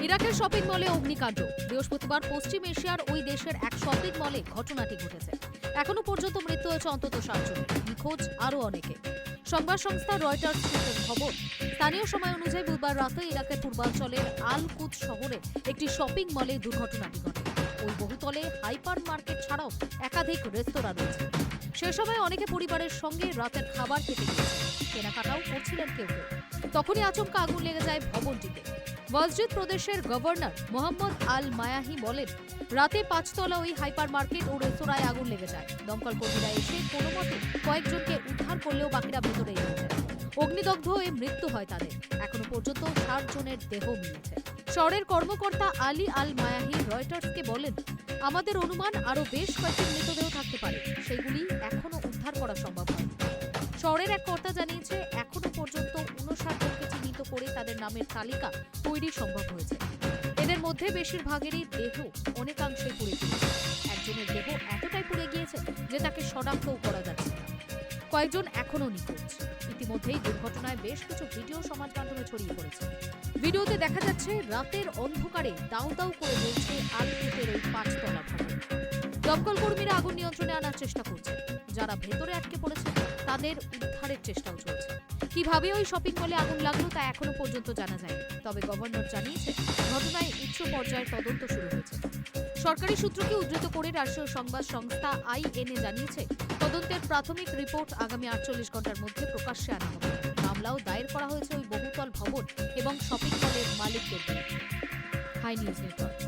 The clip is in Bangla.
ইরাকের শপিং মলে অগ্নিকাণ্ড। বৃহস্পতিবার পশ্চিম এশিয়ার ওই দেশের এক শপিং মলে ঘটনাটি ঘটেছে। এখনো পর্যন্ত মৃত্যু হয়েছে অন্তত 7 জন, নিখোঁজ আরও অনেকে। সংবাদ সংস্থা রয়টার্স সূত্রের খবর, স্থানীয় সময় অনুযায়ী বুধবার রাতে ইরাকের পূর্বাঞ্চলের আল কুদস শহরে একটি শপিং মলে দুর্ঘটনাটি ঘটে। ওই বহুতলে হাইপার মার্কেট ছাড়াও একাধিক রেস্তোরাঁ রয়েছে। সে সময় অনেকে পরিবারের সঙ্গে রাতের খাবার খেতে গিয়েছে, কেনাকাটাও করছিলেন কেউ কেউ। তখনই আচমকা আগুন লেগে যায় ভবনটিতে। ওয়াজজিদ প্রদেশের গভর্নর মোহাম্মদ আল মায়াহি বলেন, রাতে 5 তলা ওই হাইপার মার্কেট ও রেস্তোরাঁয় আগুন লেগে যায়। দমকল কর্মীরা এসে কোনো মতে কয়েকজনকে উদ্ধার করলেও বাকিরা ভেতরেই রয়ে যায়। অগ্নিদগ্ধ হয়ে মৃত্যু হয় তাদের। এখনো পর্যন্ত 60 জনের দেহ মিলেছে। শহরের কর্মকর্তা আলী আল মায়াহি রয়টার্সকে বলেন, আমাদের অনুমান আরও বেশ কয়েকটি মৃতদেহ থাকতে পারে, সেগুলি এখনো উদ্ধার করা সম্ভব হয়। শহরের এক কর্তা জানিয়েছে, এখনো পর্যন্ত 59 জনকে চিহ্নিত করে তাদের নামের তালিকা তৈরি সম্ভব হয়েছে। এদের মধ্যে বেশিরভাগেরই দেহ অনেকাংশে পুড়ে গিয়েছে। একজনের দেহ এতটাই পুড়ে গিয়েছে যে তাকে শনাক্তও করা যাচ্ছে না। কয়েকজন এখনো নিখোঁজ। ইতিমধ্যেই দুর্ঘটনায় বেশ কিছু ভিডিও সমাজ মাধ্যমে ছড়িয়ে পড়েছে। ভিডিওতে দেখা যাচ্ছে রাতের অন্ধকারে দাউ দাউ করে জ্বলছে আলকুতের ওই 5 তলা ভবন। দমকল কর্মীরা আগুন নিয়ন্ত্রণে আনার চেষ্টা করছে। যারা ভেতরে আটকে পড়েছে তাদের উদ্ধারের চেষ্টাও চলছে। কিভাবে ওই শপিং মলে আগুন লাগলো তা এখনো পর্যন্ত জানা যায়নি। তবে গভর্নর জানিয়েছে, ঘটনায় উচ্চ পর্যায়ের তদন্ত শুরু হয়েছে। সরকারি সূত্রকে উদ্ধৃত করে রাষ্ট্রীয় সংবাদ সংস্থা আইএনএ জানিয়েছে, তদন্তের প্রাথমিক রিপোর্ট আগামী 48 ঘন্টার মধ্যে প্রকাশ্যে আনা হবে। মামলাও দায়ের করা হয়েছে ওই বহুতল ভবন এবং শপিং মলের মালিকদের বিরুদ্ধে। High news network.